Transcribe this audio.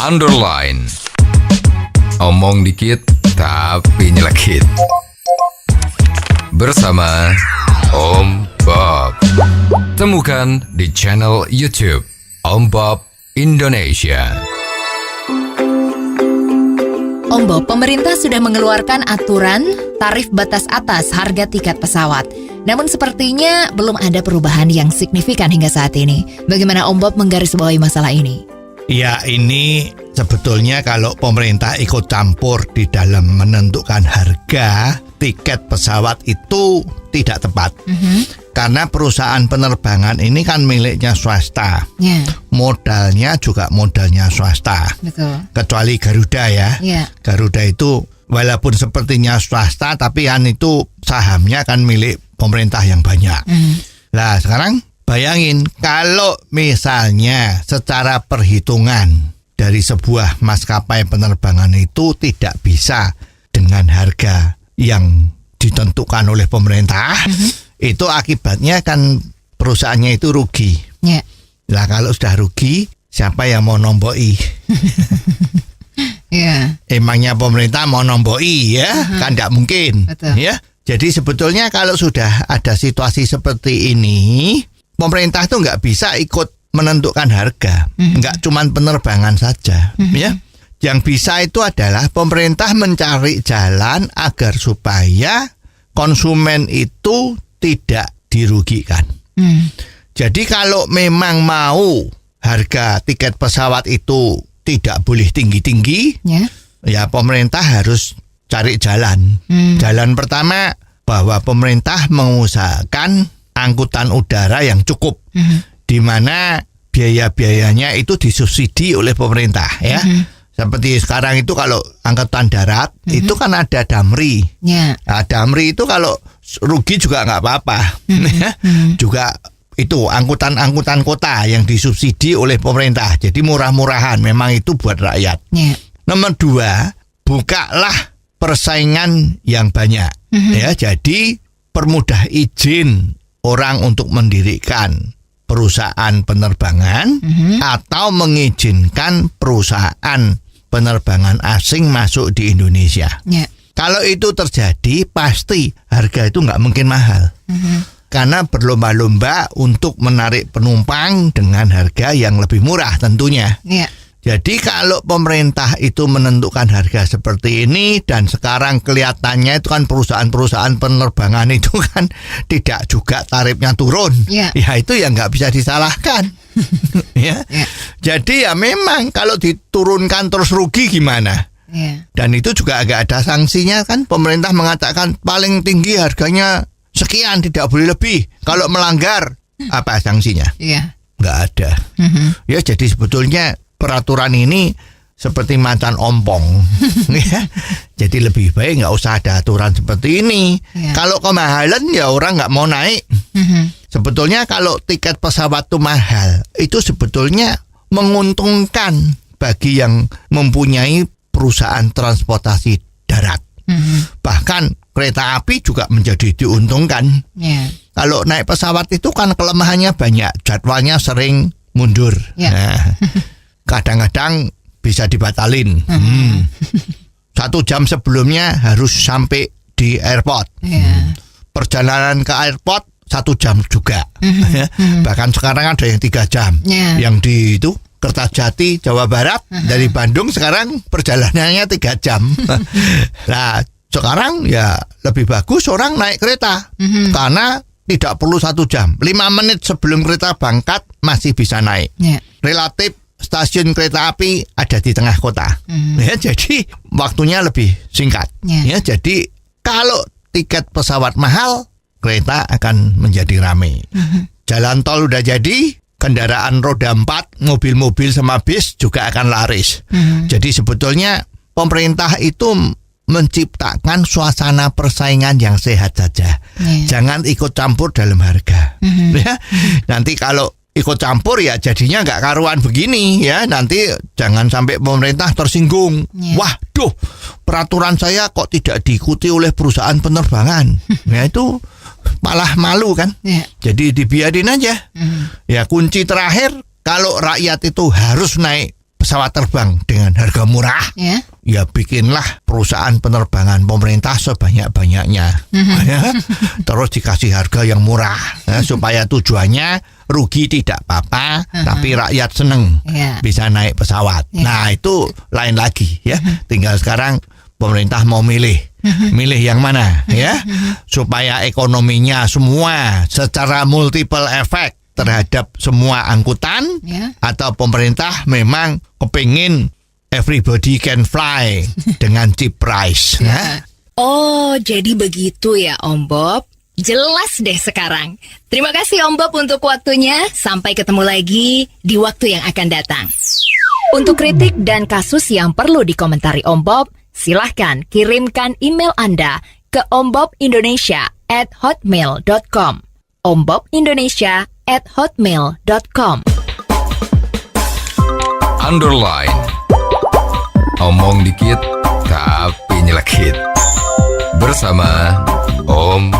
underline. Omong dikit tapi nyelekit. Bersama Om Bob. Temukan di channel YouTube Om Bob Indonesia. Om Bob, pemerintah sudah mengeluarkan aturan tarif batas atas harga tiket pesawat. Namun sepertinya belum ada perubahan yang signifikan hingga saat ini. Bagaimana Om Bob menggarisbawahi masalah ini? Ya, ini sebetulnya kalau pemerintah ikut campur di dalam menentukan harga tiket pesawat itu tidak tepat. Karena perusahaan penerbangan ini kan miliknya swasta. Modalnya juga modalnya swasta. Betul. Kecuali Garuda ya. Garuda itu walaupun sepertinya swasta tapi kan itu sahamnya kan milik pemerintah yang banyak. Nah sekarang bayangin kalau misalnya secara perhitungan dari sebuah maskapai penerbangan itu tidak bisa dengan harga yang ditentukan oleh pemerintah, itu akibatnya kan perusahaannya itu rugi. Lah kalau sudah rugi, siapa yang mau nomboi? Emangnya pemerintah mau nomboi ya? Kan tidak mungkin. Ya. Jadi sebetulnya kalau sudah ada situasi seperti ini, pemerintah tuh nggak bisa ikut menentukan harga, nggak cuman penerbangan saja, ya. Yang bisa itu adalah pemerintah mencari jalan agar supaya konsumen itu tidak dirugikan. Jadi kalau memang mau harga tiket pesawat itu tidak boleh tinggi-tinggi, ya pemerintah harus cari jalan. Jalan pertama bahwa pemerintah mengusahakan angkutan udara yang cukup, di mana biaya-biayanya itu disubsidi oleh pemerintah, ya. Seperti sekarang itu kalau angkutan darat itu kan ada Damri. Nah, Damri itu kalau rugi juga nggak apa-apa. Juga itu angkutan kota yang disubsidi oleh pemerintah. Jadi murah-murahan, memang itu buat rakyat. Nomor 2, bukalah persaingan yang banyak. Ya, jadi permudah izin orang untuk mendirikan perusahaan penerbangan atau mengizinkan perusahaan penerbangan asing masuk di Indonesia. Kalau itu terjadi, pasti harga itu nggak mungkin mahal. Karena berlomba-lomba untuk menarik penumpang dengan harga yang lebih murah tentunya. Jadi kalau pemerintah itu menentukan harga seperti ini dan sekarang kelihatannya itu kan perusahaan-perusahaan penerbangan itu kan tidak juga tarifnya turun, ya itu ya nggak bisa disalahkan. Jadi ya memang kalau diturunkan terus rugi gimana? Dan itu juga agak ada sanksinya kan, pemerintah mengatakan paling tinggi harganya sekian, tidak boleh lebih. Kalau melanggar apa sanksinya? Nggak ada. Ya jadi sebetulnya peraturan ini seperti macan ompong. Ya. Jadi lebih baik nggak usah ada aturan seperti ini. Kalau kemahalan ya orang nggak mau naik. Sebetulnya kalau tiket pesawat itu mahal, itu sebetulnya menguntungkan bagi yang mempunyai perusahaan transportasi darat. Bahkan kereta api juga menjadi diuntungkan. Kalau naik pesawat itu kan kelemahannya banyak, jadwalnya sering mundur. Nah, kadang-kadang bisa dibatalin. 1 jam sebelumnya harus sampai di airport. Perjalanan ke airport 1 jam juga. Bahkan sekarang ada yang 3 jam. Yang di itu Kertajati, Jawa Barat, dari Bandung sekarang perjalanannya 3 jam. Nah, sekarang ya lebih bagus orang naik kereta. Karena tidak perlu 1 jam. 5 menit sebelum kereta berangkat masih bisa naik. Relatif stasiun kereta api ada di tengah kota. Ya, jadi waktunya lebih singkat. Ya, jadi kalau tiket pesawat mahal, kereta akan menjadi ramai. Jalan tol udah jadi, kendaraan roda 4, mobil-mobil sama bis juga akan laris. Jadi sebetulnya pemerintah itu menciptakan suasana persaingan yang sehat saja. Jangan ikut campur dalam harga. Ya, nanti kalau ikut campur ya jadinya nggak karuan begini ya, nanti jangan sampai pemerintah tersinggung. Waduh, peraturan saya kok tidak diikuti oleh perusahaan penerbangan. Ya itu malah malu kan. Jadi dibiarin aja. Ya kunci terakhir, kalau rakyat itu harus naik pesawat terbang dengan harga murah, ya bikinlah perusahaan penerbangan pemerintah sebanyak-banyaknya. Ya. Terus dikasih harga yang murah, ya, supaya tujuannya rugi tidak apa-apa, tapi rakyat seneng bisa naik pesawat. Nah, itu lain lagi ya. Tinggal sekarang pemerintah mau milih yang mana ya, supaya ekonominya semua secara multiple effect terhadap semua angkutan, atau pemerintah memang kepingin everybody can fly dengan cheap price. Oh, jadi begitu ya Om Bob. Jelas deh sekarang. Terima kasih Om Bob untuk waktunya. Sampai ketemu lagi di waktu yang akan datang. Untuk kritik dan kasus yang perlu dikomentari Om Bob, silahkan kirimkan email Anda ke ombobindonesia@hotmail.com. ombobindonesia@hotmail.com. Underline. Omong dikit tapi nyelekit. Bersama Om